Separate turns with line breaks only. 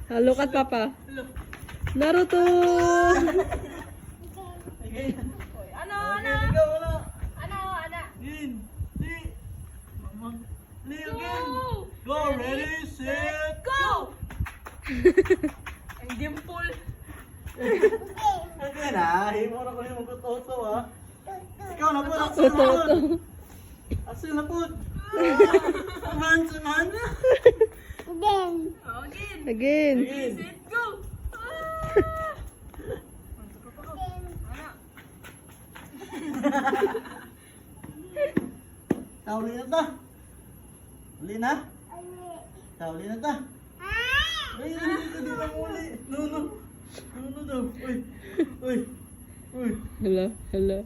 Look at Papa. Naruto!
Ano?
Go, ready, set,
Go! Ang dimple.
okay na, himo na ko yung magkutoto ha. Ikaw na po,
Toto.
Asin na po. Saman.
Again.
Set, go!
Tauli na ta. Uli na? Tauli na ta. Ay, hindi na muli. No daw. Uy.
Hello.